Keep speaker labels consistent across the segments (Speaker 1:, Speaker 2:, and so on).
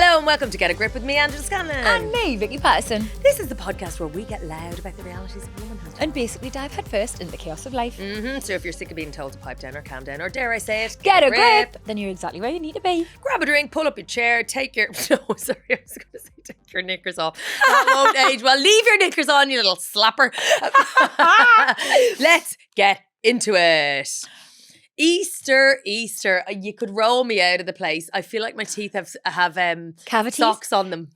Speaker 1: Hello and welcome to Get a Grip with me, Angela Scanlon.
Speaker 2: And me, Vicky Patterson.
Speaker 1: This is the podcast where we get loud about the realities of womanhood.
Speaker 2: And basically dive headfirst into the chaos of life.
Speaker 1: So if you're sick of being told to pipe down or calm down, or dare I say it,
Speaker 2: Get a grip, then you're exactly where you need to be.
Speaker 1: Grab a drink, pull up your chair, take your... No, sorry, I was going to say take your knickers off. That won't age well. Leave your knickers on, you little slapper. Let's get into it. Easter. You could roll me out of the place. I feel like my teeth have
Speaker 2: Cavities?
Speaker 1: socks on them.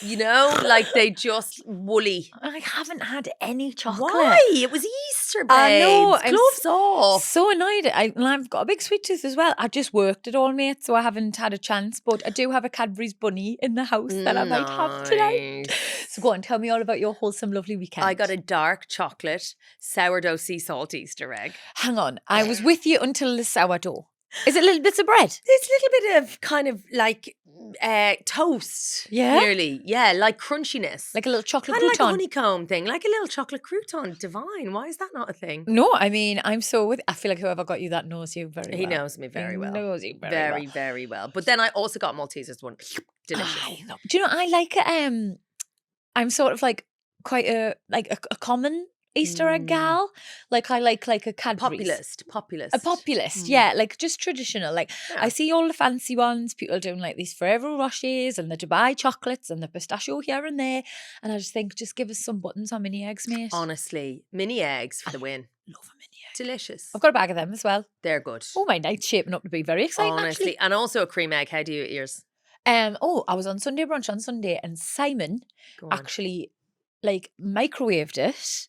Speaker 1: You know, like they just woolly.
Speaker 2: I haven't had any chocolate.
Speaker 1: Why? It was Easter, babe.
Speaker 2: I know.
Speaker 1: Gloves off.
Speaker 2: So annoyed. I've got a big sweet tooth as well. I just worked it all, mate, so I haven't had a chance. But I do have a Cadbury's bunny in the house that I might have tonight. So go on, tell me all about your wholesome, lovely weekend.
Speaker 1: I got a dark chocolate sourdough sea salt Easter egg.
Speaker 2: Hang on. I was with you until the sourdough. Is it little bits of bread?
Speaker 1: It's a little bit of kind of like toast.
Speaker 2: Yeah?
Speaker 1: Nearly. Yeah, like crunchiness.
Speaker 2: Like a little chocolate
Speaker 1: kind of
Speaker 2: crouton.
Speaker 1: like a honeycomb thing. Like a little chocolate crouton. Divine. Why is that not a thing?
Speaker 2: No, I mean, I feel like whoever got you that knows you very well.
Speaker 1: He knows me very well.
Speaker 2: He knows you very well.
Speaker 1: Very well. But then I also got Maltesers one. Delicious.
Speaker 2: I know. Do you know, I like it. I'm sort of like quite a common Easter egg gal. Like I like a Cadbury's.
Speaker 1: Populist.
Speaker 2: A populist, yeah, like just traditional. Like I see all the fancy ones, people doing like these Ferrero Rochers and the Dubai chocolates and the pistachio here and there. And I just think, just give us some buttons on mini eggs, mate.
Speaker 1: Honestly, mini eggs for the win.
Speaker 2: Love a mini egg.
Speaker 1: Delicious.
Speaker 2: I've got a bag of them as well.
Speaker 1: They're good.
Speaker 2: Oh, my night's shaping up to be very exciting,
Speaker 1: Honestly.
Speaker 2: actually.
Speaker 1: And also a cream egg. How do you eat yours?
Speaker 2: I was on Sunday brunch on Sunday and Simon actually like microwaved it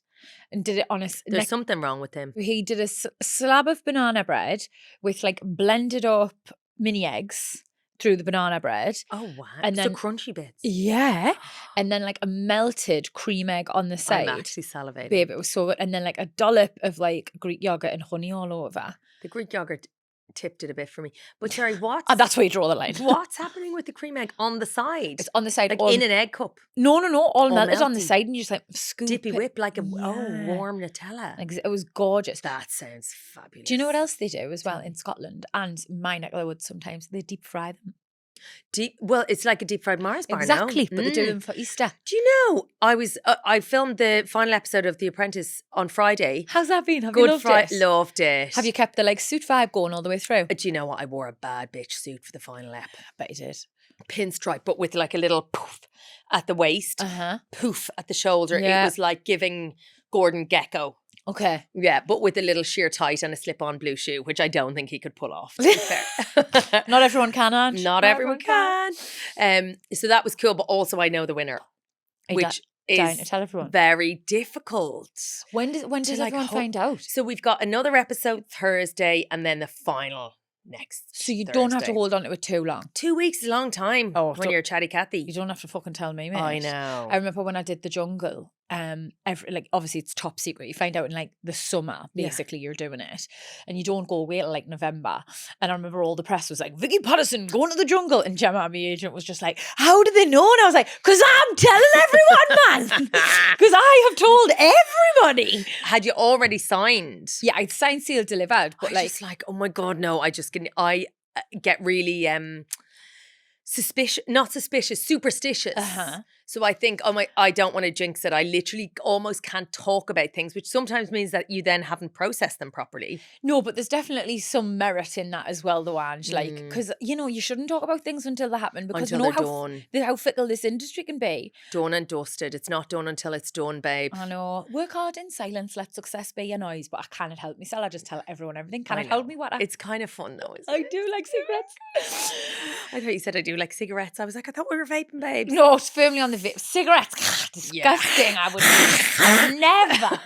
Speaker 2: and did it on a...
Speaker 1: There's something wrong with him.
Speaker 2: He did a slab of banana bread with like blended up mini eggs through the banana bread.
Speaker 1: Oh, wow.
Speaker 2: And then,
Speaker 1: so crunchy bits.
Speaker 2: Yeah. And then like a melted cream egg on the side.
Speaker 1: I'm actually salivating.
Speaker 2: Babe, it was so good. And then like a dollop of like Greek yogurt and honey all over.
Speaker 1: The Greek yogurt tipped it a bit for me. But sorry,
Speaker 2: that's where you draw the line.
Speaker 1: What's happening with the cream egg on the side?
Speaker 2: It's on the side.
Speaker 1: Like in an egg cup?
Speaker 2: No. All melted on the side and you just like scoop
Speaker 1: Dippy
Speaker 2: it.
Speaker 1: whip like warm Nutella.
Speaker 2: Like, it was gorgeous.
Speaker 1: That sounds fabulous.
Speaker 2: Do you know what else they do as well in Scotland and my neck of the woods sometimes? They deep fry them.
Speaker 1: Well, it's like a deep fried Mars bar.
Speaker 2: Exactly, but they do them for Easter.
Speaker 1: Do you know, I filmed the final episode of The Apprentice on Friday.
Speaker 2: How's that been? Have you loved it?
Speaker 1: Loved it.
Speaker 2: Have you kept the like suit vibe going all the way through?
Speaker 1: Do you know what? I wore a bad bitch suit for the final ep.
Speaker 2: I bet you did.
Speaker 1: Pinstripe, but with like a little poof at the waist, poof at the shoulder.
Speaker 2: Yeah.
Speaker 1: It was like giving Gordon Gekko.
Speaker 2: Okay.
Speaker 1: Yeah, but with a little sheer tight and a slip-on blue shoe, which I don't think he could pull off, to be fair.
Speaker 2: Not everyone can, Ange.
Speaker 1: Not everyone can. So that was cool, but also I know the winner, which is
Speaker 2: to tell everyone.
Speaker 1: Very difficult.
Speaker 2: When does everyone find out?
Speaker 1: So we've got another episode Thursday and then the final next
Speaker 2: So you
Speaker 1: Thursday.
Speaker 2: don't have to hold on to it too long.
Speaker 1: 2 weeks is a long time when you're chatty Cathy.
Speaker 2: You don't have to fucking tell me, mate.
Speaker 1: I know.
Speaker 2: I remember when I did the jungle, obviously it's top secret. You find out in like the summer, basically you're doing it. And you don't go away till like November. And I remember all the press was like, Vicky Patterson going to the jungle. And Gemma, my agent, was just like, how do they know? And I was like, because I'm telling everyone, man. Because I have told everybody.
Speaker 1: Had you already signed?
Speaker 2: Yeah, I'd signed, sealed, delivered. But
Speaker 1: like, oh my God, no, I get really superstitious. So I think, I don't want to jinx it. I literally almost can't talk about things, which sometimes means that you then haven't processed them properly.
Speaker 2: No, but there's definitely some merit in that as well, though, Ange. Like, because, you shouldn't talk about things until they happen because
Speaker 1: until
Speaker 2: you know how fickle this industry can be.
Speaker 1: Done and dusted. It's not done until it's done, babe.
Speaker 2: I know. Work hard in silence, let success be your noise, but I cannot help myself. I just tell everyone everything. Can it help me?
Speaker 1: It's kind of fun, though, isn't
Speaker 2: I
Speaker 1: it?
Speaker 2: do like cigarettes.
Speaker 1: I thought you said I do like cigarettes. I was like, I thought we were vaping, babes.
Speaker 2: No, it's firmly on the vape. Cigarettes. Disgusting. I would never.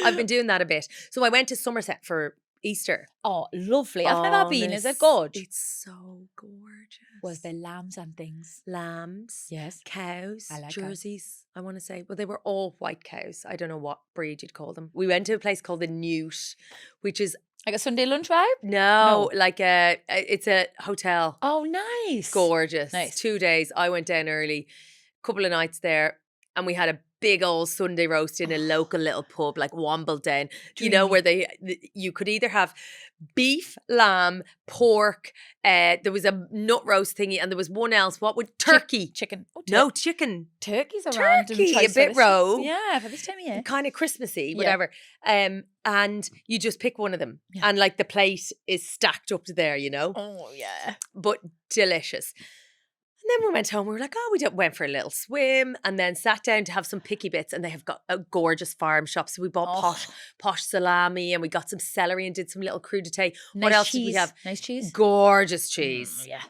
Speaker 1: I've been doing that a bit. So I went to Somerset for Easter.
Speaker 2: Oh, lovely. I've never been. Is it good?
Speaker 1: It's so gorgeous.
Speaker 2: Was there lambs and things?
Speaker 1: Lambs.
Speaker 2: Yes.
Speaker 1: Cows.
Speaker 2: I like
Speaker 1: Jerseys, I want to say. Well, they were all white cows. I don't know what breed you'd call them. We went to a place called the Newt, which is...
Speaker 2: Like a Sunday lunch vibe?
Speaker 1: No, like it's a hotel.
Speaker 2: Oh, nice.
Speaker 1: Gorgeous.
Speaker 2: Nice.
Speaker 1: 2 days. I went down early, couple of nights there, and we had a big old Sunday roast in a local little pub like Wambledown, where you could either have beef, lamb, pork. There was a nut roast thingy, and there was one else. What would turkey?
Speaker 2: Chicken. Oh,
Speaker 1: No, chicken.
Speaker 2: Turkey's a random
Speaker 1: Turkey, a
Speaker 2: choice
Speaker 1: bit
Speaker 2: for this
Speaker 1: rogue.
Speaker 2: Yeah, for this time of year.
Speaker 1: Kind of Christmassy,
Speaker 2: Yeah.
Speaker 1: whatever. And you just pick one of them,
Speaker 2: Yeah.
Speaker 1: and like the plate is stacked up to there, you know.
Speaker 2: Oh yeah.
Speaker 1: But delicious. And then we went home. We were like, oh, went for a little swim, and then sat down to have some picky bits. And they have got a gorgeous farm shop, so we bought posh salami, and we got some celery and did some little crudité. What else did we have?
Speaker 2: Nice cheese.
Speaker 1: Gorgeous cheese.
Speaker 2: Yeah.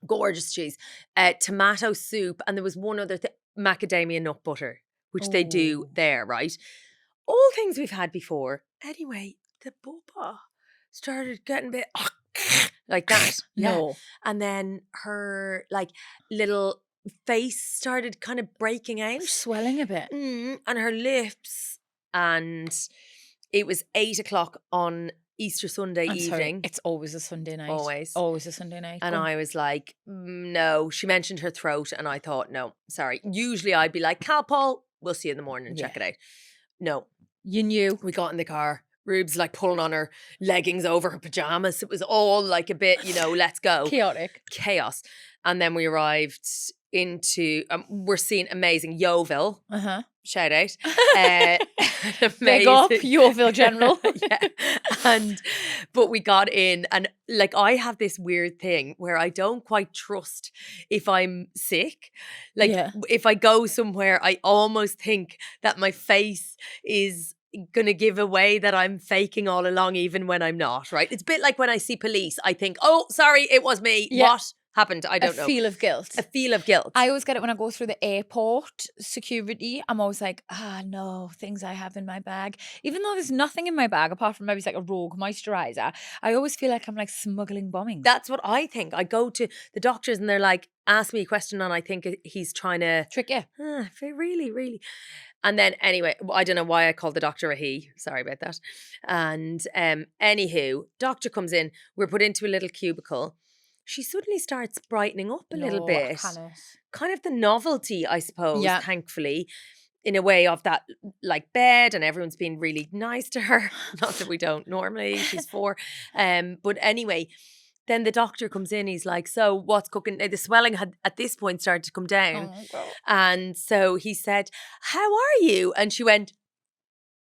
Speaker 1: Gorgeous cheese. Tomato soup, and there was one other thing, macadamia nut butter, which they do there, right? All things we've had before. Anyway, the bubba started getting a bit like that.
Speaker 2: No.
Speaker 1: And then her like little face started kind of breaking out.
Speaker 2: Swelling a bit.
Speaker 1: And her lips. And it was 8:00 on Easter Sunday evening.
Speaker 2: Sorry, it's always a Sunday night. Always a Sunday night.
Speaker 1: And I was like, no. She mentioned her throat, and I thought, no, sorry. Usually I'd be like, Calpol, we'll see you in the morning and check it out. No.
Speaker 2: You knew.
Speaker 1: We got in the car. Rube's like pulling on her leggings over her pajamas. It was all like a bit, let's go.
Speaker 2: Chaotic.
Speaker 1: Chaos. And then we arrived into, we're seeing amazing Yeovil. Shout out.
Speaker 2: Big up, Yeovil General.
Speaker 1: Yeah. But we got in, and like I have this weird thing where I don't quite trust if I'm sick. Like if I go somewhere, I almost think that my face is going to give away that I'm faking all along, even when I'm not, right? It's a bit like when I see police, I think, oh, sorry, it was me. Yeah. What happened? I don't know.
Speaker 2: A feel of guilt.
Speaker 1: A feel of guilt.
Speaker 2: I always get it when I go through the airport security. I'm always like, no, things I have in my bag. Even though there's nothing in my bag apart from maybe like a rogue moisturizer, I always feel like I'm like smuggling bombings.
Speaker 1: That's what I think. I go to the doctors and they're like, ask me a question, and I think he's trying to
Speaker 2: trick you.
Speaker 1: Really, really. And then anyway, I don't know why I called the doctor a he. Sorry about that. And anywho, doctor comes in. We're put into a little cubicle. She suddenly starts brightening up a little bit. Kind of the novelty, I suppose, thankfully, in a way of that like bed, and everyone's been really nice to her. Not that we don't normally, she's 4. But anyway, then the doctor comes in, he's like, so what's cooking? The swelling had at this point started to come down. And so he said, how are you? And she went,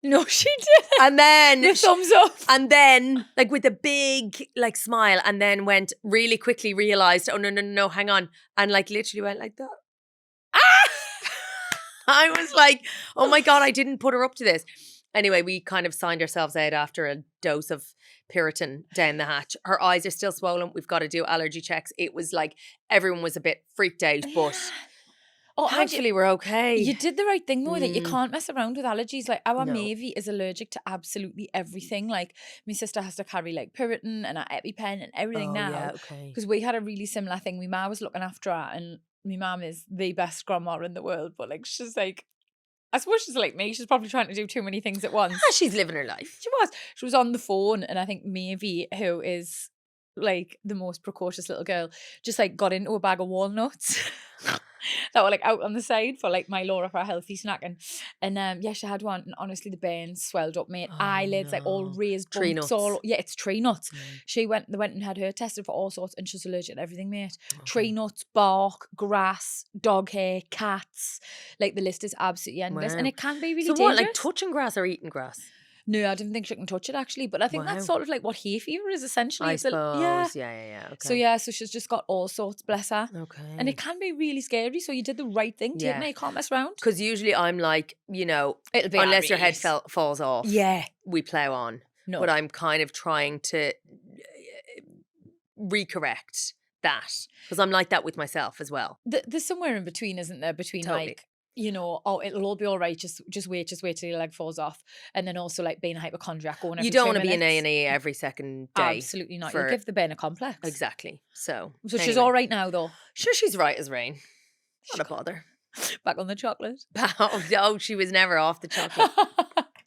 Speaker 2: no, she didn't.
Speaker 1: And then
Speaker 2: the thumbs up.
Speaker 1: And then like with a big like smile, and then went really quickly, realized, oh no, hang on. And like literally went like that. I was like, oh my God, I didn't put her up to this. Anyway, we kind of signed ourselves out after a dose of Puritan down the hatch. Her eyes are still swollen. We've got to do allergy checks. It was like everyone was a bit freaked out, but thankfully we're okay.
Speaker 2: You did the right thing though, that you can't mess around with allergies. Like our Mavie is allergic to absolutely everything. Like my sister has to carry like Puritan and an EpiPen and everything now. Because we had a really similar thing. My mum was looking after her, and my mum is the best grandma in the world, but like she's like, I suppose she's like me. She's probably trying to do too many things at once.
Speaker 1: She's living her life.
Speaker 2: She was on the phone, and I think Mavie, who is like the most precocious little girl, just like got into a bag of walnuts that were like out on the side for like my Laura for a healthy snack, and she had one, and honestly the veins swelled up, mate. Eyelids like all raised,
Speaker 1: tree
Speaker 2: bumps,
Speaker 1: nuts.
Speaker 2: it's tree nuts. They went and had her tested for all sorts, and she's allergic to everything, mate. Tree nuts, bark, grass, dog hair, cats, like the list is absolutely endless. And it can be really dangerous.
Speaker 1: What, like touching grass or eating grass?
Speaker 2: No, I don't think she can touch it actually, but I think that's sort of like what hay fever is essentially.
Speaker 1: I suppose. Yeah. Okay.
Speaker 2: So she's just got all sorts, bless her.
Speaker 1: Okay.
Speaker 2: And it can be really scary. So you did the right thing, didn't you? You can't mess around.
Speaker 1: Because usually I'm like,
Speaker 2: it'll be
Speaker 1: unless your head falls off, we plow on.
Speaker 2: No.
Speaker 1: But I'm kind of trying to recorrect that, because I'm like that with myself as well.
Speaker 2: There's somewhere in between, isn't there? Between like, it'll all be all right. Just wait till your leg falls off, and then also like being a hypochondriac going.
Speaker 1: You don't want to be in A&E every second day.
Speaker 2: Absolutely not. You'll give the Ben a complex.
Speaker 1: Exactly. So
Speaker 2: anyway. She's all right now, though.
Speaker 1: Sure, she's right as rain. Not a bother.
Speaker 2: Back on the chocolate.
Speaker 1: Oh, she was never off the chocolate.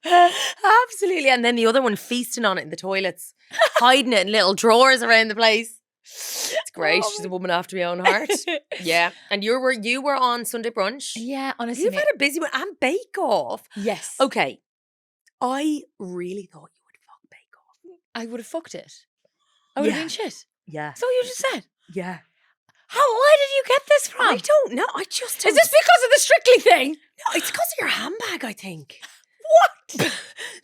Speaker 1: Absolutely. And then the other one feasting on it in the toilets, hiding it in little drawers around the place. It's great. She's a woman after my own heart. Yeah. And you were on Sunday brunch.
Speaker 2: Yeah, honestly.
Speaker 1: You've had a busy one. And Bake Off.
Speaker 2: Yes.
Speaker 1: Okay. I really thought you would fuck Bake Off.
Speaker 2: I would have fucked it. I would have
Speaker 1: Yeah.
Speaker 2: been shit.
Speaker 1: Yeah.
Speaker 2: So you just said.
Speaker 1: Yeah.
Speaker 2: Where did you get this from?
Speaker 1: I don't know. I just don't.
Speaker 2: Is this because of the Strictly thing?
Speaker 1: No, it's because of your handbag, I think.
Speaker 2: What?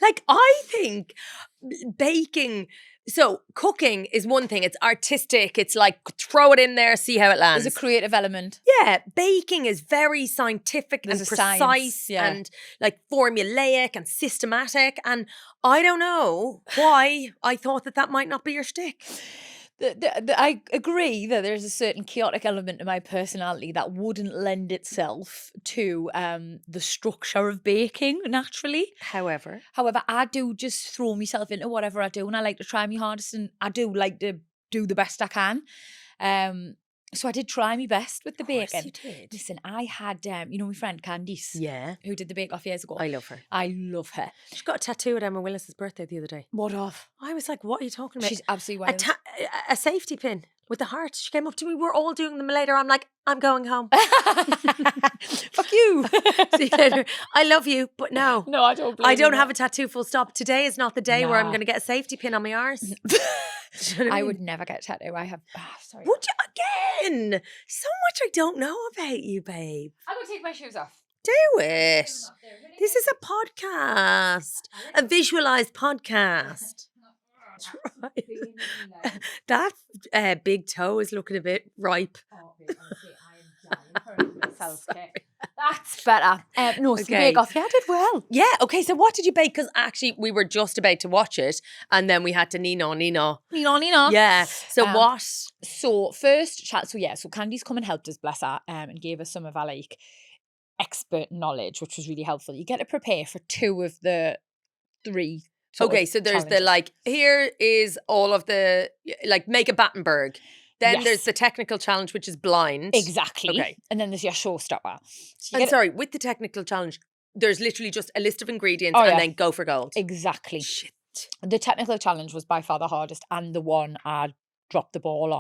Speaker 1: Like, I think baking, so cooking is one thing. It's artistic. It's like, throw it in there, see how it lands.
Speaker 2: There's a creative element.
Speaker 1: Yeah, baking is very scientific
Speaker 2: There's
Speaker 1: and
Speaker 2: a science,
Speaker 1: precise
Speaker 2: yeah.
Speaker 1: and like formulaic and systematic. And I don't know why I thought that might not be your shtick.
Speaker 2: I agree that there's a certain chaotic element to my personality that wouldn't lend itself to the structure of baking naturally.
Speaker 1: However,
Speaker 2: I do just throw myself into whatever I do, and I like to try my hardest, and I do like to do the best I can. So I did try my best with the baking.
Speaker 1: you did.
Speaker 2: Listen, I had, my friend Candice,
Speaker 1: Yeah,
Speaker 2: who did the Bake Off years ago.
Speaker 1: I love her.
Speaker 2: I love her.
Speaker 1: She got a tattoo at Emma Willis's birthday the other day.
Speaker 2: What of?
Speaker 1: I was like, what are you talking about?
Speaker 2: She's absolutely wild.
Speaker 1: A safety pin with the heart. She came up to me. We're all doing them later. I'm like, I'm going home.
Speaker 2: Fuck you.
Speaker 1: See you later. I love you, but no.
Speaker 2: No, I don't.
Speaker 1: I don't have a tattoo, full stop. Today is not the day where I'm going to get a safety pin on my arse. You know
Speaker 2: I
Speaker 1: mean?
Speaker 2: would never get a tattoo. I have. Sorry.
Speaker 1: Would you again? So much I don't know about you, babe.
Speaker 2: I'm going to take my shoes off.
Speaker 1: Do it. This is a podcast, a visualized podcast. That big toe is looking a bit ripe.
Speaker 2: That's better. No, so
Speaker 1: Okay.
Speaker 2: Bake Off. Yeah, I did well.
Speaker 1: Yeah, okay, so what did you bake? Because actually we were just about to watch it and then we had to Nino.
Speaker 2: Nino.
Speaker 1: Yeah, so what?
Speaker 2: So first chat, so Candy's come and helped us, bless her, and gave us some of our like expert knowledge, which was really helpful. You get to prepare for 2 of the 3.
Speaker 1: Okay, so there's
Speaker 2: challenges.
Speaker 1: the like, here is all of the, like make a Battenberg. Then
Speaker 2: Yes.
Speaker 1: there's the technical challenge, which is blind.
Speaker 2: Exactly.
Speaker 1: Okay.
Speaker 2: And then there's your showstopper. So
Speaker 1: And sorry, with the technical challenge, there's literally just a list of ingredients
Speaker 2: Oh,
Speaker 1: and
Speaker 2: yeah.
Speaker 1: then go for gold.
Speaker 2: Exactly.
Speaker 1: Shit.
Speaker 2: The technical challenge was by far the hardest and the one I dropped the ball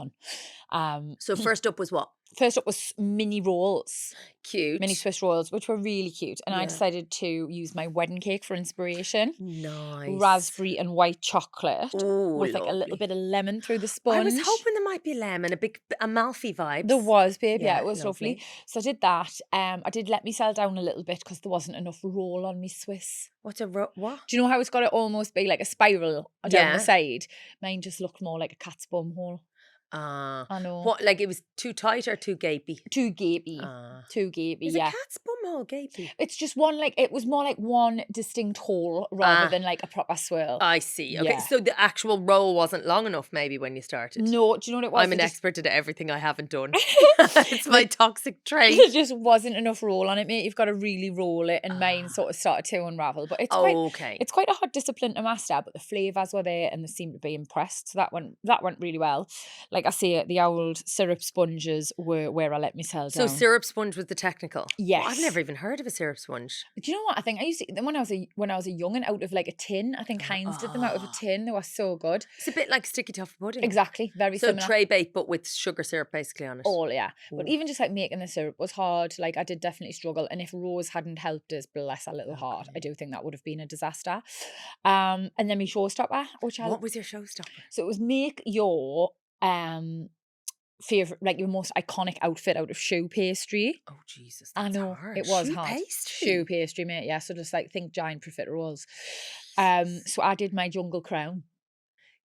Speaker 2: on.
Speaker 1: So first up was what?
Speaker 2: First up was mini rolls.
Speaker 1: Cute.
Speaker 2: Mini Swiss rolls, which were really cute. And I
Speaker 1: Yeah.
Speaker 2: decided to use my wedding cake for inspiration.
Speaker 1: Nice.
Speaker 2: Raspberry and white chocolate
Speaker 1: Ooh,
Speaker 2: with like a little
Speaker 1: lovely.
Speaker 2: bit of lemon through the sponge.
Speaker 1: I was hoping there might be lemon, a Amalfi vibe.
Speaker 2: There was, babe. Yeah,
Speaker 1: Yeah,
Speaker 2: it was lovely.
Speaker 1: lovely.
Speaker 2: So I did that. I did let myself down a little bit because there wasn't enough roll on me Swiss.
Speaker 1: What's what?
Speaker 2: Do you know how it's got to almost be like a spiral down
Speaker 1: Yeah.
Speaker 2: the side? Mine just looked more like a cat's bum hole.
Speaker 1: I
Speaker 2: know.
Speaker 1: What, like it was too tight or too gapey?
Speaker 2: Too gapey. Too gapey,
Speaker 1: Is
Speaker 2: yeah.
Speaker 1: a cat's bum hole gapey?
Speaker 2: It's just one, like, it was more like one distinct hole rather than like a proper swirl.
Speaker 1: I see. Okay,
Speaker 2: Yeah.
Speaker 1: so the actual roll wasn't long enough maybe when you started.
Speaker 2: No, do you know what it was?
Speaker 1: I'm an
Speaker 2: There
Speaker 1: expert at everything I haven't done. It's my toxic trait.
Speaker 2: There just wasn't enough roll on it, mate. You've got to really roll it, and mine sort of started to unravel. But it's
Speaker 1: Okay.
Speaker 2: it's quite a hard discipline to master. But the flavours were there, and they seemed to be impressed. So that went really well. Like I say, the old syrup sponges were where I let myself
Speaker 1: So
Speaker 2: down.
Speaker 1: syrup sponge was the technical.
Speaker 2: Yes.
Speaker 1: Well, I've never even heard of a syrup sponge.
Speaker 2: Do you know what? I think I used to eat them when I was a youngin' out of like a tin. I think Heinz did them out of a tin. They were so good.
Speaker 1: It's a bit like sticky toffee pudding.
Speaker 2: Exactly, very
Speaker 1: So
Speaker 2: similar.
Speaker 1: tray baked but with sugar syrup basically on it.
Speaker 2: All, yeah. But
Speaker 1: Ooh.
Speaker 2: even just like making the syrup was hard. Like I did definitely struggle. And if Rose hadn't helped us, bless her little heart, I do think that would have been a disaster. And then my showstopper, which
Speaker 1: What was your showstopper?
Speaker 2: So it was make your favorite, like your most iconic outfit out of choux pastry.
Speaker 1: Oh Jesus,
Speaker 2: I
Speaker 1: that's
Speaker 2: know
Speaker 1: hard.
Speaker 2: it was
Speaker 1: Choux
Speaker 2: hard.
Speaker 1: pastry?
Speaker 2: Choux pastry, mate. Yeah, so just like think giant profiteroles. So I did my jungle crown.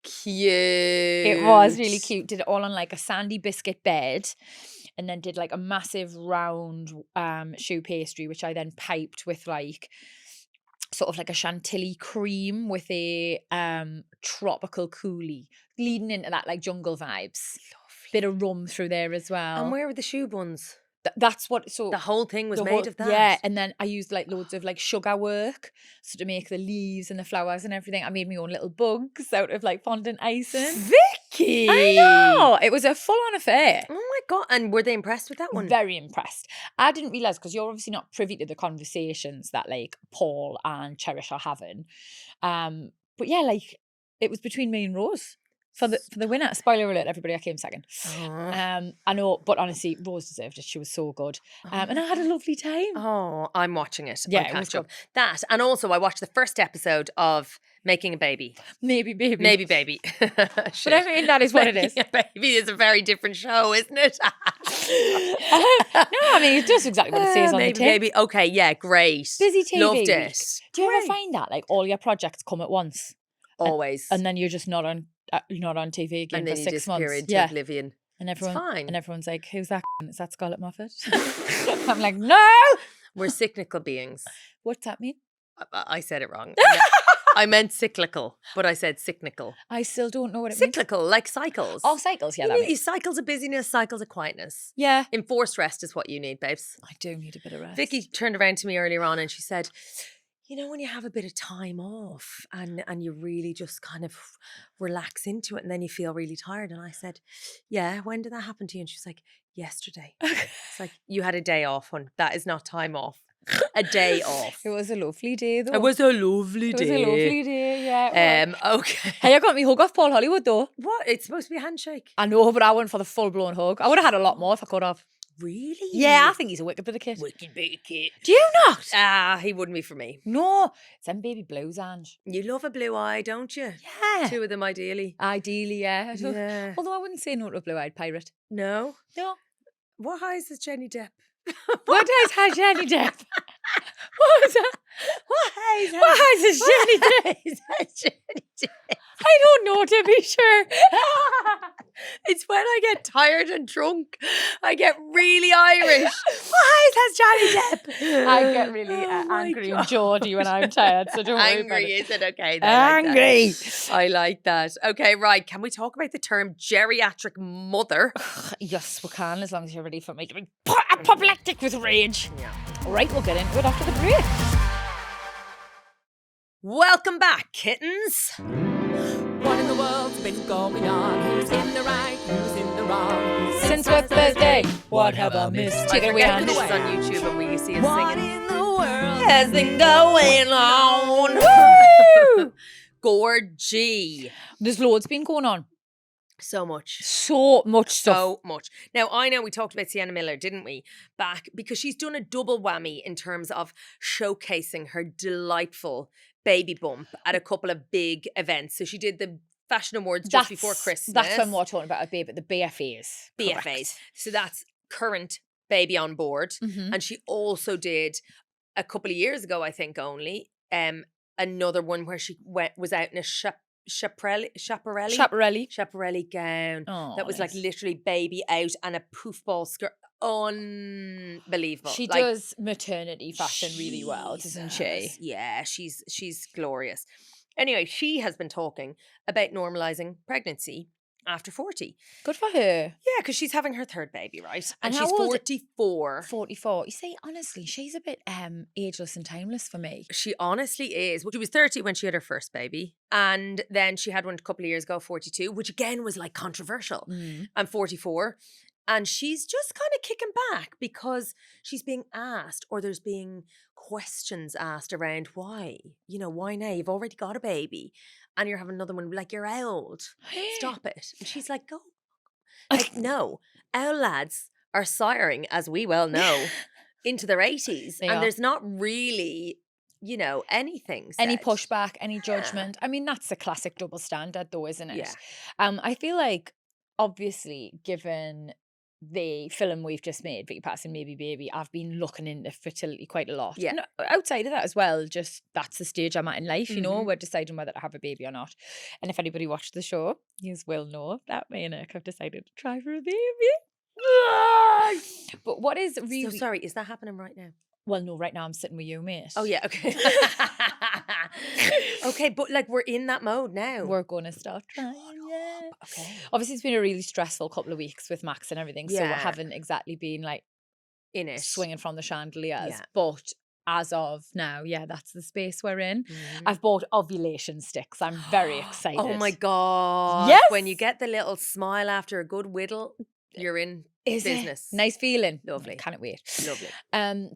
Speaker 1: Cute.
Speaker 2: It was really cute. Did it all on like a sandy biscuit bed, and then did like a massive round choux pastry, which I then piped with like sort of like a chantilly cream with a tropical coulis, leading into that like jungle vibes. Bit of rum through there as well.
Speaker 1: And where were the shoe buns?
Speaker 2: That's what. So
Speaker 1: The whole thing was
Speaker 2: the
Speaker 1: made
Speaker 2: whole-
Speaker 1: of that.
Speaker 2: Yeah, and then I used like loads of like sugar work, so to make the leaves and the flowers and everything. I made my own little bugs out of like fondant icing.
Speaker 1: Vicky!
Speaker 2: I know, it was a full-on affair.
Speaker 1: Oh my God. And were they impressed with that one?
Speaker 2: Very impressed. I didn't realise, because you're obviously not privy to the conversations that like Paul and Cherish are having. But yeah, like it was between me and Rose. for the winner. Spoiler alert, everybody, I came second.
Speaker 1: Oh.
Speaker 2: I know, but honestly, Rose deserved it. She was so good. And I had a lovely time.
Speaker 1: Oh, I'm watching it.
Speaker 2: Yeah,
Speaker 1: on
Speaker 2: it was
Speaker 1: catch up.
Speaker 2: good.
Speaker 1: That, and also I watched the first episode of Making a Baby.
Speaker 2: Maybe baby.
Speaker 1: Maybe Baby.
Speaker 2: But I mean, that is what it is.
Speaker 1: Making a Baby is a very different show, isn't it?
Speaker 2: No, I mean, it's just exactly what it says on the
Speaker 1: Maybe
Speaker 2: tin.
Speaker 1: Baby. Okay, yeah, great.
Speaker 2: Busy TV
Speaker 1: Loved
Speaker 2: week.
Speaker 1: it.
Speaker 2: Do you ever
Speaker 1: Great.
Speaker 2: find that, like, all your projects come at once?
Speaker 1: Always.
Speaker 2: And then you're just not on TV again
Speaker 1: And
Speaker 2: for
Speaker 1: then you
Speaker 2: 6
Speaker 1: disappear
Speaker 2: months.
Speaker 1: into
Speaker 2: Yeah.
Speaker 1: oblivion.
Speaker 2: And
Speaker 1: It's fine.
Speaker 2: everyone's like, who's that? Is that Scarlett Moffat? I'm like, no.
Speaker 1: We're cyclical beings.
Speaker 2: What's that mean?
Speaker 1: I said it wrong. I meant cyclical, but I said cyclical.
Speaker 2: I still don't know what it means.
Speaker 1: Cyclical, like cycles.
Speaker 2: Oh, cycles. Yeah,
Speaker 1: You
Speaker 2: that
Speaker 1: need
Speaker 2: makes.
Speaker 1: cycles of busyness, cycles of quietness.
Speaker 2: Yeah.
Speaker 1: Enforced rest is what you need, babes.
Speaker 2: I do need a bit of rest.
Speaker 1: Vicky turned around to me earlier on and she said, you know, when you have a bit of time off and you really just kind of relax into it and then you feel really tired. And I said, yeah, when did that happen to you? And she's like, yesterday. It's like, you had a day off, hon. That is not time off. A day off.
Speaker 2: It was a lovely day, though.
Speaker 1: It was a lovely day.
Speaker 2: It was a lovely day, yeah.
Speaker 1: Okay.
Speaker 2: Hey, I got me hug off Paul Hollywood, though.
Speaker 1: What? It's supposed to be a handshake.
Speaker 2: I know, but I went for the full-blown hug. I would have had a lot more if I could have.
Speaker 1: Really?
Speaker 2: Yeah, I think he's a wicked bit of kid.
Speaker 1: Wicked bit of kid.
Speaker 2: Do you not?
Speaker 1: He wouldn't be for me.
Speaker 2: No. It's them baby blues, Ange.
Speaker 1: You love a blue eye, don't you?
Speaker 2: Yeah.
Speaker 1: 2 of them ideally.
Speaker 2: Ideally, yeah.
Speaker 1: Yeah.
Speaker 2: Although I wouldn't say no to a blue-eyed pirate.
Speaker 1: No?
Speaker 2: No.
Speaker 1: What eyes is Jenny Depp?
Speaker 2: What eyes has Jenny Depp? What was that?
Speaker 1: What eyes
Speaker 2: is Jenny Depp?
Speaker 1: has Jenny Depp?
Speaker 2: I don't know, to be sure.
Speaker 1: It's when I get tired and drunk. I get really Irish. What eyes has Johnny Depp?
Speaker 2: I get really
Speaker 1: Oh my
Speaker 2: angry
Speaker 1: God.
Speaker 2: and Geordie when I'm tired, so don't worry about
Speaker 1: Angry,
Speaker 2: it.
Speaker 1: is it? Okay. then, I like that.
Speaker 2: Angry.
Speaker 1: I like that. Okay, right. Can we talk about the term geriatric mother?
Speaker 2: Yes, we can, as long as you're ready for me to be apoplectic with rage.
Speaker 1: Yeah.
Speaker 2: Right, we'll get into it after the break.
Speaker 1: Welcome back, kittens.
Speaker 3: What in the world's been going on? Who's in the right? Who's in the wrong?
Speaker 2: Since what's Thursday? What have I missed? Take it away,
Speaker 1: I
Speaker 2: Ange.
Speaker 1: this is on YouTube and we see us
Speaker 3: What
Speaker 1: singing.
Speaker 3: in the world?
Speaker 1: Has been going on. Woo! Gorgy.
Speaker 2: There's loads been going on.
Speaker 1: So much.
Speaker 2: So much stuff.
Speaker 1: So much. Now, I know we talked about Sienna Miller, didn't we? Back because she's done a double whammy in terms of showcasing her delightful baby bump at a couple of big events. So she did the Fashion Awards just before Christmas.
Speaker 2: That's when we're talking about a baby, the BFAs.
Speaker 1: BFAs. So that's current baby on board.
Speaker 2: Mm-hmm.
Speaker 1: And she also did a couple of years ago, I think only, another one where she was out in a chaparelli gown
Speaker 2: Oh,
Speaker 1: that was like
Speaker 2: nice.
Speaker 1: literally baby out and a poofball skirt. Unbelievable.
Speaker 2: She
Speaker 1: Like,
Speaker 2: does maternity fashion really well, doesn't she?
Speaker 1: Jesus. Yeah, she's glorious. Anyway, she has been talking about normalizing pregnancy after 40.
Speaker 2: Good for her.
Speaker 1: Yeah, because she's having her third baby, right?
Speaker 2: And
Speaker 1: she's
Speaker 2: how old-
Speaker 1: 44.
Speaker 2: 44. You see, honestly, she's a bit ageless and timeless for me.
Speaker 1: She honestly is. Well, she was 30 when she had her first baby. And then she had one a couple of years ago, 42, which again was like controversial. And 44. And she's just kind of kicking back because she's being asked, or there's being questions asked around why. You know, why now? You've already got a baby and you're having another one. Like, you're old. Stop it. And she's like, go. Like, no. Our lads are siring, as we well know, into their 80s.
Speaker 2: They
Speaker 1: and
Speaker 2: are.
Speaker 1: there's not really, you know, anything said.
Speaker 2: Any pushback, any judgment. I mean, that's the classic double standard though, isn't it?
Speaker 1: Yeah.
Speaker 2: I feel like, obviously, given the film we've just made, Vicky Patterson, Maybe Baby, I've been looking into fertility quite a lot.
Speaker 1: Yeah.
Speaker 2: And outside of that as well, just that's the stage I'm at in life, you know,
Speaker 1: Mhm.
Speaker 2: we're deciding whether to have a baby or not. And if anybody watched the show, you will know that me and Nick have decided to try for a baby. But what is really...
Speaker 1: So sorry, is that happening right now?
Speaker 2: Well, no, right now I'm sitting with you, mate.
Speaker 1: Oh, yeah, okay. Okay, but like we're in that mode now.
Speaker 2: We're going to start trying, yeah.
Speaker 1: Okay.
Speaker 2: Obviously, it's been a really stressful couple of weeks with Max and everything, so we
Speaker 1: Yeah.
Speaker 2: haven't exactly been like
Speaker 1: In it.
Speaker 2: swinging from the chandeliers.
Speaker 1: Yeah.
Speaker 2: But as of now, yeah, that's the space we're in.
Speaker 1: Mhm.
Speaker 2: I've bought ovulation sticks. I'm very excited.
Speaker 1: Oh my God.
Speaker 2: Yes!
Speaker 1: When you get the little smile after a good whittle, you're in
Speaker 2: Is it?
Speaker 1: business.
Speaker 2: Nice feeling.
Speaker 1: Lovely.
Speaker 2: Can't wait.
Speaker 1: Lovely.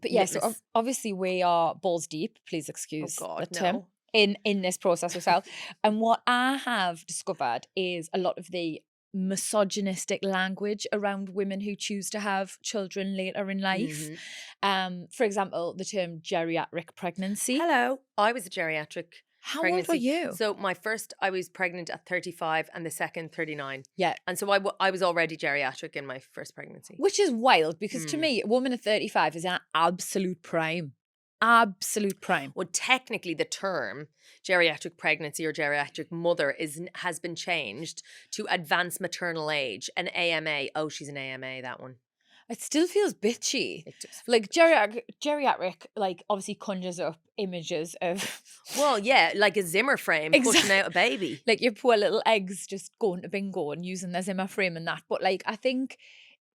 Speaker 2: But yeah, so
Speaker 1: Witness.
Speaker 2: obviously we are balls deep. Please excuse
Speaker 1: Oh God,
Speaker 2: the term.
Speaker 1: no.
Speaker 2: in this process myself. And what I have discovered is a lot of the misogynistic language around women who choose to have children later in life. For example, the term geriatric pregnancy.
Speaker 1: Hello. I was a geriatric
Speaker 2: How
Speaker 1: pregnancy.
Speaker 2: old were you?
Speaker 1: So my first, I was pregnant at 35 and the second 39.
Speaker 2: Yeah.
Speaker 1: And so I was already geriatric in my first pregnancy.
Speaker 2: Which is wild because to me, a woman at 35 is an absolute prime. Absolute prime.
Speaker 1: Well, technically the term geriatric pregnancy or geriatric mother has been changed to advanced maternal age, an AMA. Oh, she's an AMA, that one.
Speaker 2: It still feels bitchy.
Speaker 1: It does.
Speaker 2: Like geriatric, like obviously conjures up images of
Speaker 1: Well, yeah, like a Zimmer frame pushing out a baby.
Speaker 2: like your poor little eggs just going to bingo and using their Zimmer frame and that. But like I think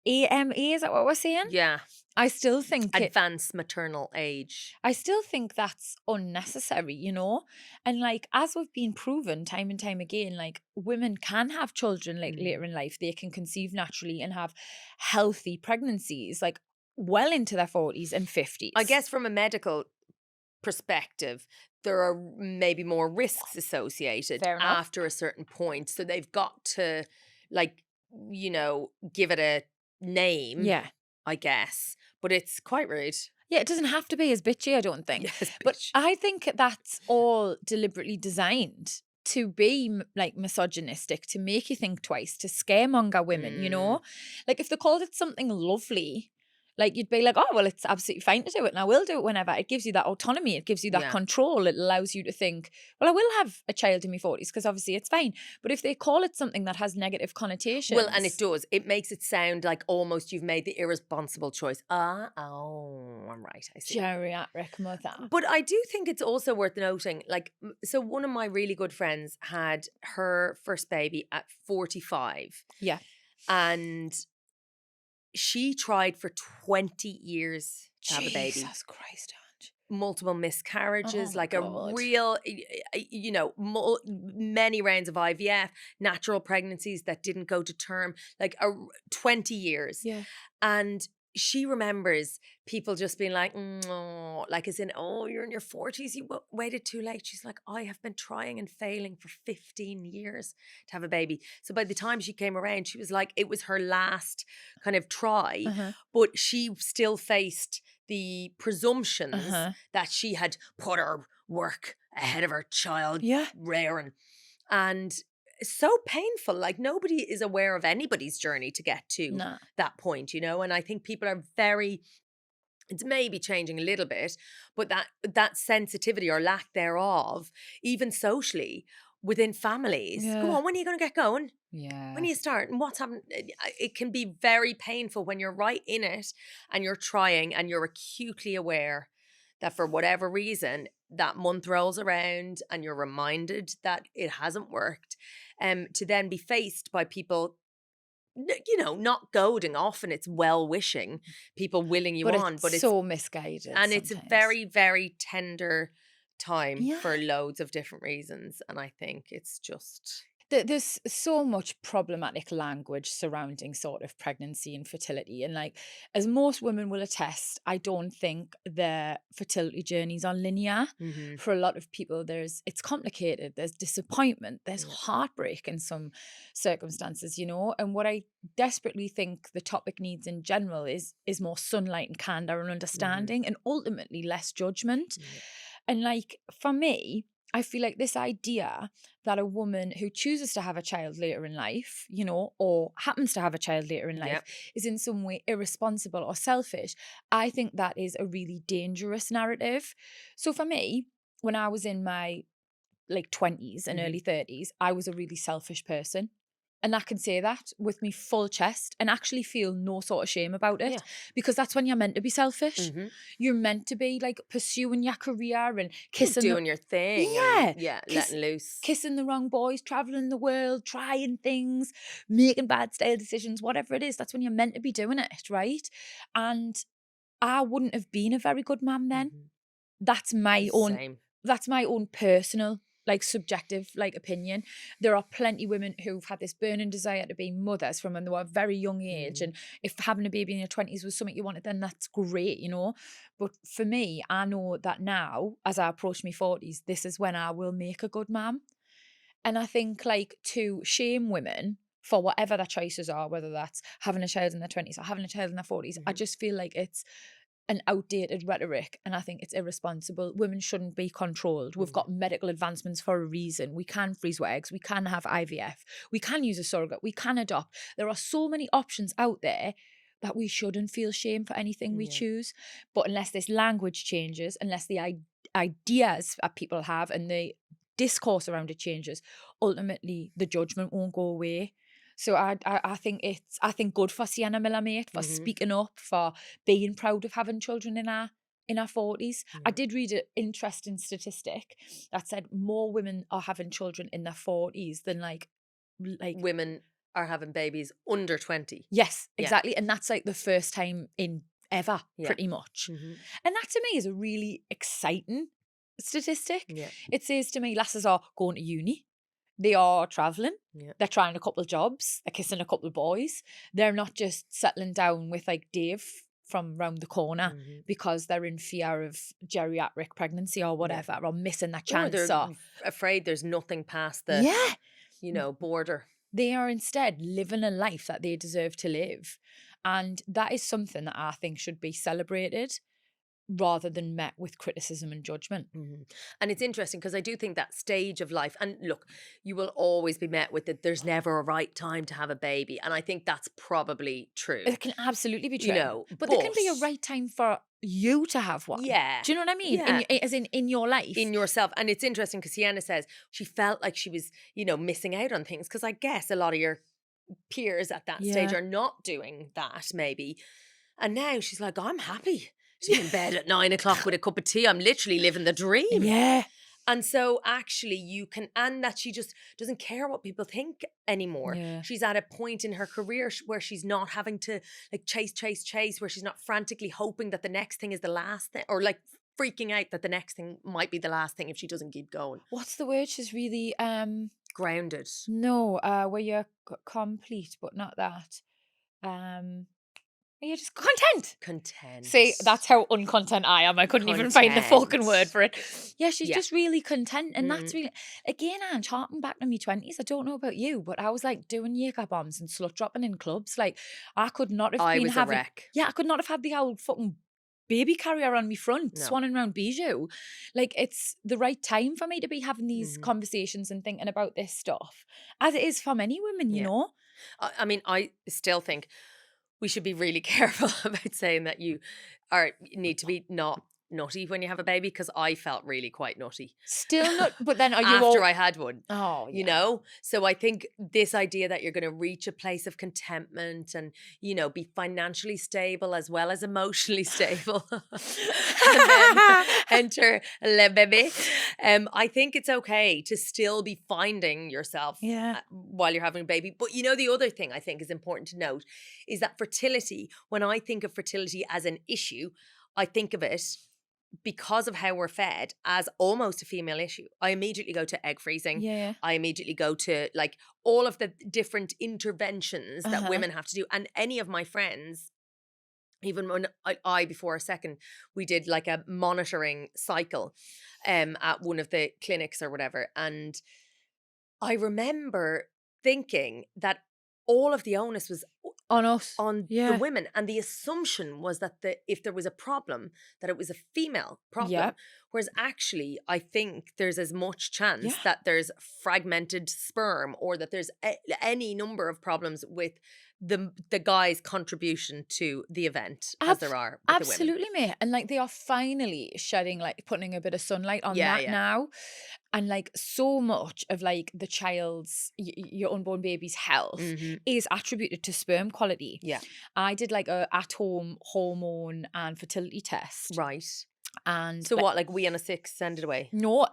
Speaker 2: AMA, is that what we're saying?
Speaker 1: Yeah.
Speaker 2: I still think
Speaker 1: advanced maternal age.
Speaker 2: I still think that's unnecessary, you know? And like, as we've been proven time and time again, like women can have children like later in life. They can conceive naturally and have healthy pregnancies, like well into their 40s and 50s.
Speaker 1: I guess from a medical perspective, there are maybe more risks associated after a certain point. So they've got to like, you know, give it a name.
Speaker 2: Yeah.
Speaker 1: I guess. But it's quite rude.
Speaker 2: Yeah, it doesn't have to be as bitchy, I don't think.
Speaker 1: Yes,
Speaker 2: but I think that's all deliberately designed to be like misogynistic, to make you think twice, to scaremonger women, you know? Like if they called it something lovely, like you'd be like, oh, well, it's absolutely fine to do it and I will do it whenever. It gives you that autonomy. It gives you that control. It allows you to think, well, I will have a child in my 40s because obviously it's fine. But if they call it something that has negative connotations.
Speaker 1: Well, and it does. It makes it sound like almost you've made the irresponsible choice. I'm right. I see.
Speaker 2: Geriatric mother.
Speaker 1: But I do think it's also worth noting, like, so one of my really good friends had her first baby at 45.
Speaker 2: Yeah.
Speaker 1: And she tried for 20 years to have a baby.
Speaker 2: Jesus Christ, Ange.
Speaker 1: Multiple miscarriages, like
Speaker 2: God.
Speaker 1: a real, you know, many rounds of IVF, natural pregnancies that didn't go to term, like 20 years.
Speaker 2: Yeah.
Speaker 1: And she remembers people just being like, oh, like as in, oh, you're in your 40s, you waited too late. She's like, I have been trying and failing for 15 years to have a baby. So by the time she came around, she was like, it was her last kind of try, but she still faced the presumptions that she had put her work ahead of her child rearing. And so painful. Like nobody is aware of anybody's journey to get to that point, you know? And I think people are it's maybe changing a little bit, but that sensitivity or lack thereof, even socially within families. Go on, when are you going to get going?
Speaker 2: Yeah.
Speaker 1: When do you start? And what's happening? It can be very painful when you're right in it and you're trying and you're acutely aware that for whatever reason, that month rolls around and you're reminded that it hasn't worked. To then be faced by people, you know, not goading. Often it's well-wishing, people willing you on.
Speaker 2: But it's so misguided.
Speaker 1: And
Speaker 2: sometimes.
Speaker 1: it's a very, very tender time for loads of different reasons. And I think it's just...
Speaker 2: There's so much problematic language surrounding sort of pregnancy and fertility. And like, as most women will attest, I don't think their fertility journeys are linear. For a lot of people, it's complicated. There's disappointment. There's heartbreak in some circumstances, you know. And what I desperately think the topic needs in general is more sunlight and candor and understanding and ultimately less judgment. And like, for me, I feel like this idea that a woman who chooses to have a child later in life, you know, or happens to have a child later in life is in some way irresponsible or selfish, I think that is a really dangerous narrative. So for me, when I was in my like 20s and early 30s, I was a really selfish person. And I can say that with me full chest and actually feel no sort of shame about it because that's when you're meant to be selfish. You're meant to be like pursuing your career and kissing.
Speaker 1: Doing your thing.
Speaker 2: Yeah.
Speaker 1: Letting loose.
Speaker 2: Kissing the wrong boys, traveling the world, trying things, making bad style decisions, whatever it is. That's when you're meant to be doing it, right? And I wouldn't have been a very good mum then. That's my own personal like subjective like opinion. There are plenty women who've had this burning desire to be mothers from when they were a very young age, and if having a baby in your 20s was something you wanted, then that's great, you know. But for me, I know that now, as I approach my 40s, this is when I will make a good mum. And I think like to shame women for whatever their choices are, whether that's having a child in their 20s or having a child in their 40s, I just feel like it's an outdated rhetoric, and I think it's irresponsible. Women shouldn't be controlled. We've got medical advancements for a reason. We can freeze our eggs, we can have IVF, we can use a surrogate, we can adopt. There are so many options out there that we shouldn't feel shame for anything we choose. But unless this language changes, unless the ideas that people have and the discourse around it changes, ultimately the judgment won't go away. So I think good for Sienna Miller, mate, for speaking up, for being proud of having children in our 40s. I did read an interesting statistic that said more women are having children in their 40s than like
Speaker 1: women are having babies under 20.
Speaker 2: Yes, exactly. And that's like the first time in ever, pretty much. And that to me is a really exciting statistic. It says to me, lasses are going to uni. They are travelling. They're trying a couple of jobs. They're kissing a couple of boys. They're not just settling down with like Dave from round the corner because they're in fear of geriatric pregnancy or whatever, or missing that chance.
Speaker 1: Or they're afraid there's nothing past the, border.
Speaker 2: They are instead living a life that they deserve to live. And that is something that I think should be celebrated rather than met with criticism and judgment.
Speaker 1: And it's interesting because I do think that stage of life, and look, you will always be met with that there's never a right time to have a baby. And I think that's probably true.
Speaker 2: It can absolutely be true.
Speaker 1: You know,
Speaker 2: but there can be a right time for you to have one.
Speaker 1: Yeah.
Speaker 2: Do you know what I mean?
Speaker 1: Yeah.
Speaker 2: As in your life.
Speaker 1: In yourself. And it's interesting because Sienna says she felt like she was, missing out on things because I guess a lot of your peers at that stage are not doing that maybe. And now she's like, I'm happy. She's in bed at 9 o'clock with a cup of tea. I'm literally living the dream.
Speaker 2: Yeah.
Speaker 1: And so actually you can, and that she just doesn't care what people think anymore.
Speaker 2: Yeah.
Speaker 1: She's at a point in her career where she's not having to like chase, where she's not frantically hoping that the next thing is the last thing, or like freaking out that the next thing might be the last thing if she doesn't keep going.
Speaker 2: What's the word? She's really
Speaker 1: grounded.
Speaker 2: No, where you're complete, but not that. You're just content. See, that's how uncontent I am. I couldn't even find the fucking word for it. Yeah, she's just really content. And that's really, again, Ange, harking back to my 20s, I don't know about you, but I was like doing Jaeger bombs and slut dropping in clubs. Like, I could not have been having...
Speaker 1: a wreck.
Speaker 2: Yeah, I could not have had the old fucking baby carrier on me front, swanning around Bijou. Like, it's the right time for me to be having these conversations and thinking about this stuff, as it is for many women, you know?
Speaker 1: I mean, I still think we should be really careful about saying that you need to be not nutty when you have a baby, because I felt really quite nutty.
Speaker 2: Still not, but then are you
Speaker 1: after I had one?
Speaker 2: Oh, yeah.
Speaker 1: You know? So I think this idea that you're going to reach a place of contentment and, be financially stable as well as emotionally stable and then enter le bébé. I think it's okay to still be finding yourself while you're having a baby. But the other thing I think is important to note is that fertility, when I think of fertility as an issue, I think of it, because of how we're fed, as almost a female issue. I immediately go to egg freezing.
Speaker 2: Yeah.
Speaker 1: I immediately go to like all of the different interventions that women have to do. And any of my friends, even when I before a second, we did like a monitoring cycle at one of the clinics or whatever. And I remember thinking that all of the onus was
Speaker 2: on us,
Speaker 1: on the women, and the assumption was that if there was a problem, that it was a female problem. Whereas actually, I think there's as much chance that there's fragmented sperm, or that there's any number of problems with the guy's contribution to the event as there are with
Speaker 2: absolutely,
Speaker 1: the women.
Speaker 2: mate. And like they are finally shedding, like putting a bit of sunlight on that now. And like so much of like the child's, your unborn baby's health is attributed to sperm quality.
Speaker 1: Yeah.
Speaker 2: I did like a at-home hormone and fertility test.
Speaker 1: Right.
Speaker 2: And
Speaker 1: so what, like wee on a 6, send it away?
Speaker 2: No,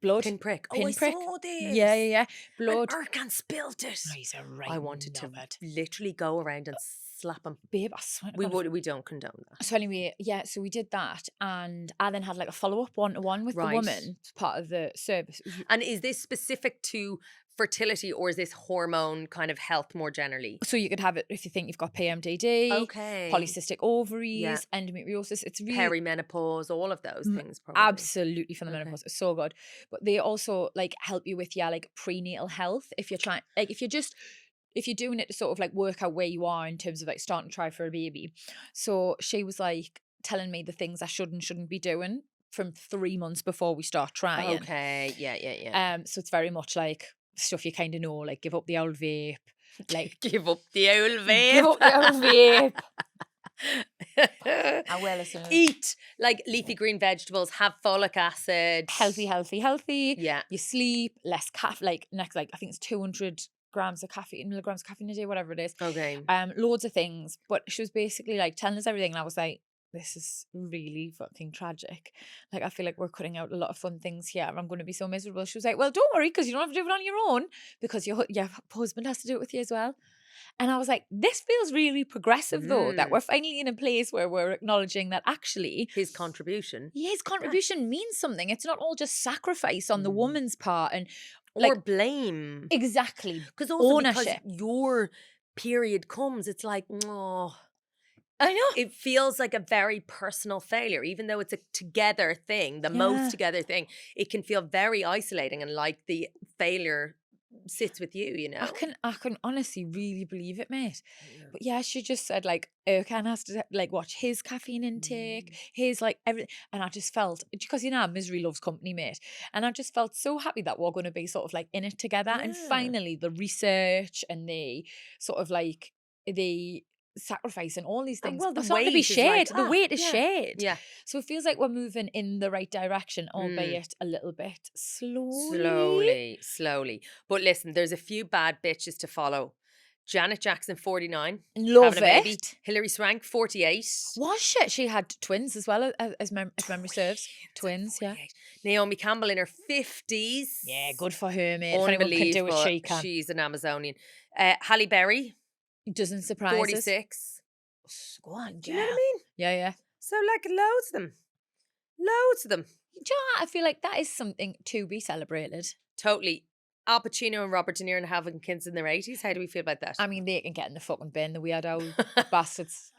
Speaker 2: blood.
Speaker 1: Pinprick.
Speaker 2: Pinprick.
Speaker 1: I saw this.
Speaker 2: Yeah. Blood.
Speaker 1: And Erkan spilt it.
Speaker 2: Oh, he's a right
Speaker 1: I wanted to literally go around and slap him.
Speaker 2: Babe, I swear to
Speaker 1: We
Speaker 2: God,
Speaker 1: we don't condone that.
Speaker 2: So anyway, yeah, so we did that, and I then had like a follow-up one-to-one with the
Speaker 1: Right.
Speaker 2: woman as part of the service. It was
Speaker 1: And is this specific to fertility, or is this hormone kind of health more generally?
Speaker 2: So you could have it if you think you've got PMDD,
Speaker 1: Okay.
Speaker 2: polycystic ovaries,
Speaker 1: Yeah.
Speaker 2: endometriosis. It's really
Speaker 1: Perimenopause, all of those things probably.
Speaker 2: absolutely for the
Speaker 1: Okay.
Speaker 2: menopause. It's so good. But they also like help you with like prenatal health if you're trying, like if you're doing it to sort of like work out where you are in terms of like starting to try for a baby. So she was like telling me the things I should and shouldn't be doing from 3 months before we start trying.
Speaker 1: Okay. Yeah.
Speaker 2: So it's very much like stuff you kind of know, like give up the old vape, like
Speaker 1: Give up the old vape.
Speaker 2: give up the old vape. I will listen.
Speaker 1: Eat like leafy green vegetables, have folic acid.
Speaker 2: Healthy.
Speaker 1: Yeah.
Speaker 2: You sleep, less caffeine, like next, like I think it's 200 milligrams of caffeine a day, whatever it is.
Speaker 1: Okay.
Speaker 2: Loads of things. But she was basically like telling us everything, and I was like, this is really fucking tragic. Like, I feel like we're cutting out a lot of fun things here. I'm going to be so miserable. She was like, well, don't worry, because you don't have to do it on your own, because your husband has to do it with you as well. And I was like, this feels really progressive, though, that we're finally in a place where we're acknowledging that actually
Speaker 1: his contribution
Speaker 2: means something. It's not all just sacrifice on the woman's part and
Speaker 1: or blame.
Speaker 2: Exactly.
Speaker 1: Because also
Speaker 2: ownership.
Speaker 1: because your period comes, it's like, oh,
Speaker 2: I know.
Speaker 1: it feels like a very personal failure, even though it's a together thing, the most together thing. It can feel very isolating, and like the failure sits with you, you know.
Speaker 2: I can honestly really believe it, mate. Yeah. But yeah, she just said like Erkan has to like watch his caffeine intake, his like everything, and I just felt, because you know misery loves company, mate, and I just felt so happy that we're going to be sort of like in it together. And finally the research and the sort of like the sacrifice and all these things,
Speaker 1: well, the
Speaker 2: it's not to be
Speaker 1: weight is like,
Speaker 2: shared. The weight is shared.
Speaker 1: Yeah.
Speaker 2: So it feels like we're moving in the right direction, albeit a little bit slowly.
Speaker 1: But listen, there's a few bad bitches to follow. Janet Jackson, 49.
Speaker 2: Love
Speaker 1: having a baby.
Speaker 2: it.
Speaker 1: Hilary Swank, 48.
Speaker 2: Was she? She had twins as well, as memory serves. Twins, yeah.
Speaker 1: Naomi Campbell in her 50s.
Speaker 2: Yeah, good for her, mate. If anyone can do it, she can.
Speaker 1: She's an Amazonian. Halle Berry.
Speaker 2: It doesn't surprise
Speaker 1: 46.
Speaker 2: us. Go on,
Speaker 1: Do you know what I mean?
Speaker 2: Yeah.
Speaker 1: So like loads of them. Loads of them.
Speaker 2: Do you know what? I feel like that is something to be celebrated.
Speaker 1: Totally. Al Pacino and Robert De Niro having kids in their 80s. How do we feel about that?
Speaker 2: I mean, they can get in the fucking bin, the weirdo bastards.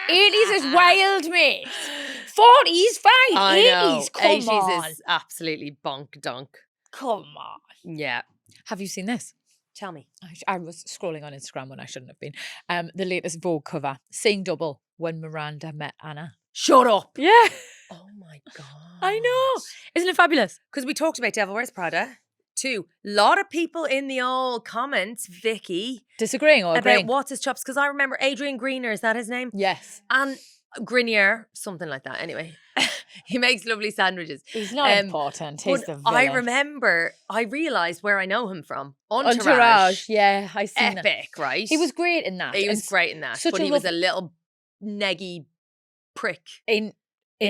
Speaker 2: 80s is wild, mate. 40s, fine.
Speaker 1: I
Speaker 2: 80s,
Speaker 1: know.
Speaker 2: come
Speaker 1: 80s
Speaker 2: on.
Speaker 1: is absolutely bonk donk.
Speaker 2: Come on.
Speaker 1: Yeah.
Speaker 2: Have you seen this?
Speaker 1: Tell me.
Speaker 2: I was scrolling on Instagram when I shouldn't have been. The latest Vogue cover, seeing double when Miranda met Anna.
Speaker 1: Shut up.
Speaker 2: Yeah.
Speaker 1: Oh my God.
Speaker 2: I know. Isn't it fabulous?
Speaker 1: Because we talked about Devil Wears Prada. Too. Lot of people in the old comments, Vicky,
Speaker 2: Disagreeing or agreeing?
Speaker 1: about what's his chops. Because I remember Adrian Grenier, is that his name?
Speaker 2: Yes.
Speaker 1: And Grenier, something like that. Anyway, he makes lovely sandwiches.
Speaker 2: He's not important. He's the villain.
Speaker 1: I remember, I realised where I know him from.
Speaker 2: Entourage. Yeah, I seen that.
Speaker 1: Epic, right?
Speaker 2: He was great in that.
Speaker 1: He was great in that.
Speaker 2: Such
Speaker 1: But
Speaker 2: a
Speaker 1: he was a little neggy prick.
Speaker 2: In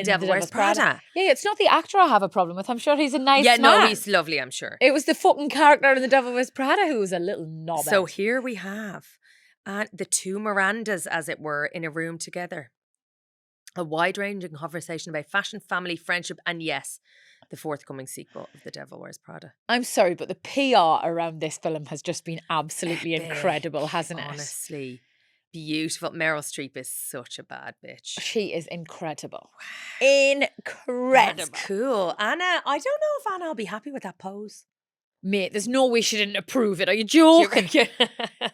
Speaker 1: Devil Wears Prada.
Speaker 2: Yeah, it's not the actor I have a problem with. I'm sure he's a nice
Speaker 1: Yeah,
Speaker 2: man.
Speaker 1: no, he's lovely, I'm sure.
Speaker 2: It was the fucking character in the Devil Wears Prada who was a little knobhead.
Speaker 1: So here we have the two Mirandas, as it were, in a room together. A wide-ranging conversation about fashion, family, friendship, and yes, the forthcoming sequel of The Devil Wears Prada.
Speaker 2: I'm sorry, but the PR around this film has just been absolutely incredible, hasn't it?
Speaker 1: Honestly. Beautiful. Meryl Streep is such a bad bitch.
Speaker 2: She is incredible. Incredible.
Speaker 1: That's cool. Anna, I don't know if Anna will be happy with that pose.
Speaker 2: Mate, there's no way she didn't approve it. Are you joking?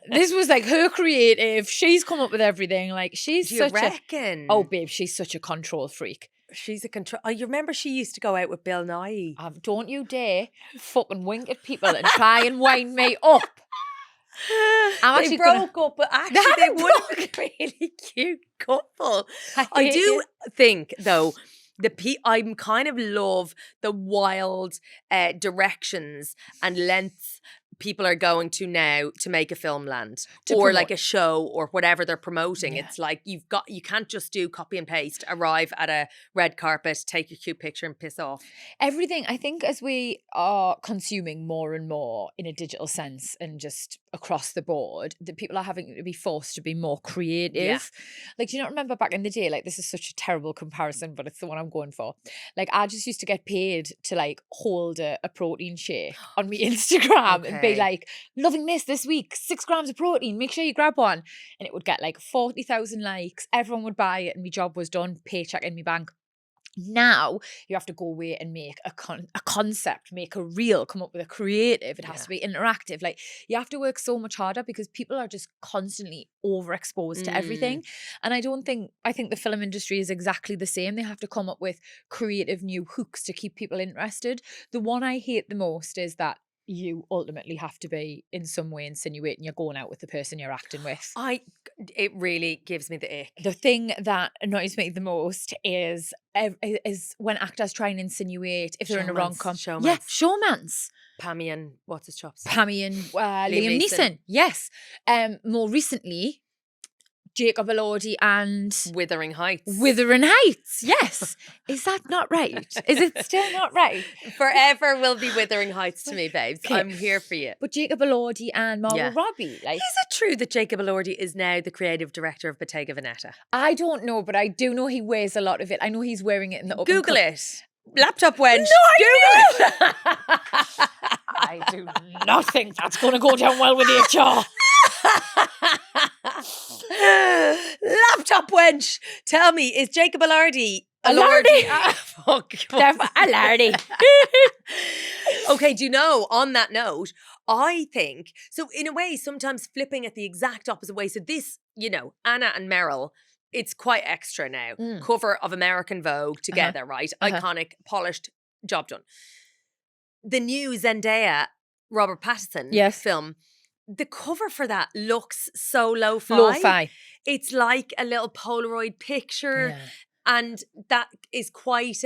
Speaker 2: This was like her creative. She's come up with everything. Like, she's
Speaker 1: Do you reckon?
Speaker 2: Oh, babe, she's such a control freak.
Speaker 1: She's a control. Oh, you remember she used to go out with Bill Nye?
Speaker 2: Don't you dare fucking wink at people and try and wind me up.
Speaker 1: They broke up, but actually they would have been a really cute couple. I do think, though, I kind of love the wild directions and lengths people are going to now to make a film land or like a show or whatever they're promoting. Yeah. It's like you can't just do copy and paste, arrive at a red carpet, take a cute picture and piss off.
Speaker 2: Everything, I think, as we are consuming more and more in a digital sense and just across the board, that people are having to be forced to be more creative. Like, do you not remember back in the day, like, this is such a terrible comparison, but it's the one I'm going for. Like, I just used to get paid to like hold a protein shake on my Instagram and be
Speaker 1: Okay.
Speaker 2: like, loving this week, 6 grams of protein, make sure you grab one. And it would get like 40,000 likes. Everyone would buy it and my job was done, paycheck in my bank. Now you have to go away and make a concept, make a reel, come up with a creative. It has to be interactive. Like, you have to work so much harder because people are just constantly overexposed to everything. And I think the film industry is exactly the same. They have to come up with creative new hooks to keep people interested. The one I hate the most is that you ultimately have to be in some way insinuating you're going out with the person you're acting with.
Speaker 1: It really gives me the ick.
Speaker 2: The thing that annoys me the most is when actors try and insinuate if they're in a rom-com. Yeah, showmans.
Speaker 1: Pammy and what's his chops?
Speaker 2: Pammy and Liam Neeson. Yes. More recently, Jacob Elordi and
Speaker 1: Wuthering Heights.
Speaker 2: Wuthering Heights, yes. Is that not right? Is it still not right?
Speaker 1: Forever will be Wuthering Heights to me, babes.
Speaker 2: Okay.
Speaker 1: I'm here for you.
Speaker 2: But Jacob Elordi and Margot Robbie, like,
Speaker 1: is it true that Jacob Elordi is now the creative director of Bottega Veneta?
Speaker 2: I don't know, but I do know he wears a lot of it. I know he's wearing it in the
Speaker 1: Google it. Laptop wench.
Speaker 2: No,
Speaker 1: Google it.
Speaker 2: I do not think that's going to go down well with HR.
Speaker 1: Laptop wench. Tell me, is Jacob Elordi?
Speaker 2: Fuck. Elordi.
Speaker 1: Okay, do you know, on that note, I think, so in a way, sometimes flipping it the exact opposite way. So this, you know, Anna and Meryl, it's quite extra now. Cover of American Vogue together, right? Iconic, polished, job done. The new Zendaya, Robert Pattinson film, the cover for that looks so lo-fi. It's like a little Polaroid picture.
Speaker 2: Yeah.
Speaker 1: And that is quite,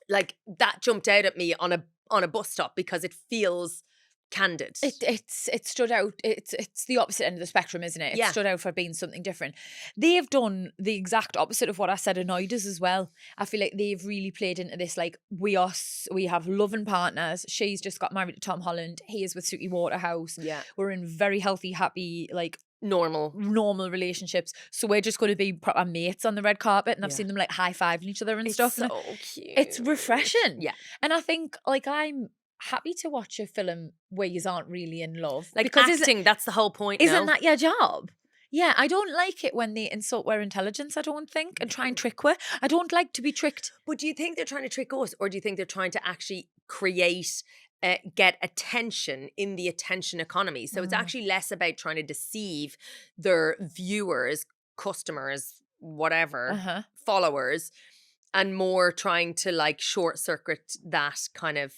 Speaker 1: like, that jumped out at me on a bus stop because it feels candid.
Speaker 2: It stood out. It's the opposite end of the spectrum, isn't it? It
Speaker 1: Yeah.
Speaker 2: stood out for being something different. They've done the exact opposite of what I said annoyed us as well. I feel like they've really played into this, like, we have loving partners. She's just got married to Tom Holland. He is with Suki Waterhouse.
Speaker 1: Yeah.
Speaker 2: We're in very healthy, happy, like,
Speaker 1: normal
Speaker 2: relationships. So we're just going to be proper mates on the red carpet. And I've seen them like high-fiving each other and stuff.
Speaker 1: So
Speaker 2: and
Speaker 1: cute.
Speaker 2: it's refreshing.
Speaker 1: Yeah.
Speaker 2: And I think, like, I'm happy to watch a film where you aren't really in love.
Speaker 1: Like,
Speaker 2: because
Speaker 1: acting, that's the whole point.
Speaker 2: Isn't that your job? Yeah, I don't like it when they insult our intelligence, I don't think, and try and trick us. I don't like to be tricked.
Speaker 1: But do you think they're trying to trick us, or do you think they're trying to actually create, get attention in the attention economy? So it's actually less about trying to deceive their viewers, customers, whatever, followers, and more trying to, like, short circuit that kind of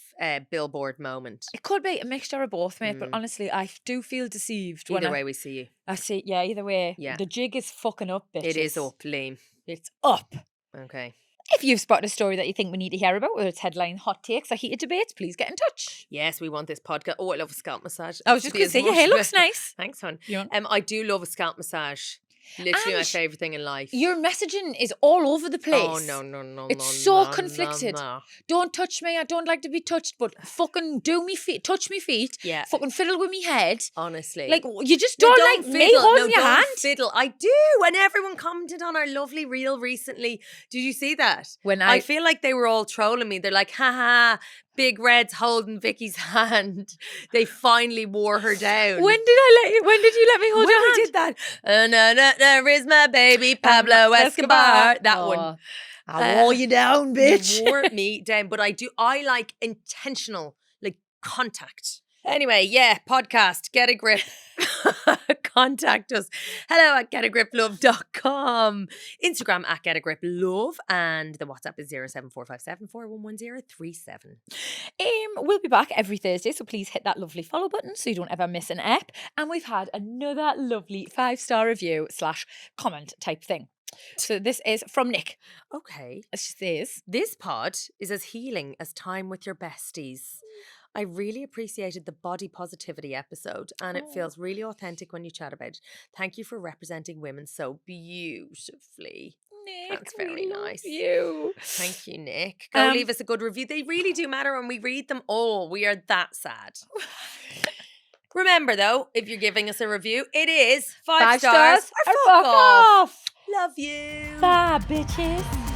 Speaker 1: billboard moment.
Speaker 2: It could be a mixture of both, mate, but honestly, I do feel deceived.
Speaker 1: Either way we see you.
Speaker 2: I see, yeah, either way.
Speaker 1: Yeah.
Speaker 2: The jig is fucking up, bitches.
Speaker 1: It is up, Liam.
Speaker 2: It's up.
Speaker 1: Okay.
Speaker 2: If you've spotted a story that you think we need to hear about, whether it's headline, hot takes, or heated debates, please get in touch.
Speaker 1: Yes, we want this podcast. Oh, I love a scalp massage.
Speaker 2: I was just going to say, your hair looks nice.
Speaker 1: Thanks, hon.
Speaker 2: You want?
Speaker 1: I do love a scalp massage. Literally my
Speaker 2: And
Speaker 1: favourite thing in life.
Speaker 2: Your messaging is all over the place.
Speaker 1: Oh, no.
Speaker 2: It's so conflicted. Don't touch me. I don't like to be touched, but fucking do me feet, touch me feet.
Speaker 1: Yeah.
Speaker 2: Fucking fiddle with me head.
Speaker 1: Honestly.
Speaker 2: Like, you just don't like me holding your hand.
Speaker 1: Fiddle. I do. And everyone commented on our lovely reel recently. Did you see that? I feel like they were all trolling me. They're like, haha, Big Red's holding Vicky's hand. They finally wore her down.
Speaker 2: When did you let me hold your hand?
Speaker 1: When we did that. There is my baby Pablo Escobar. That one.
Speaker 2: I wore you down, bitch.
Speaker 1: You wore me down. But I like intentional, like, contact. Anyway, yeah, podcast, Get a Grip. Contact us. Hello at getagriplove.com. Instagram at getagriplove. And the WhatsApp is 07457 411037.
Speaker 2: We'll be back every Thursday, so please hit that lovely follow button so you don't ever miss an ep. And we've had another lovely 5-star review / comment type thing. So this is from Nick.
Speaker 1: Okay.
Speaker 2: It says,
Speaker 1: this pod is as healing as time with your besties. I really appreciated the body positivity episode, and it feels really authentic when you chat about it. Thank you for representing women so beautifully.
Speaker 2: Nick,
Speaker 1: that's very nice.
Speaker 2: You.
Speaker 1: Thank you, Nick. Go leave us a good review. They really do matter, and we read them all. We are that sad. Remember, though, if you're giving us a review, it is 5
Speaker 2: 5
Speaker 1: stars
Speaker 2: stars
Speaker 1: or
Speaker 2: or
Speaker 1: fuck
Speaker 2: fuck
Speaker 1: off.
Speaker 2: off.
Speaker 1: Love you.
Speaker 2: Bye, bitches.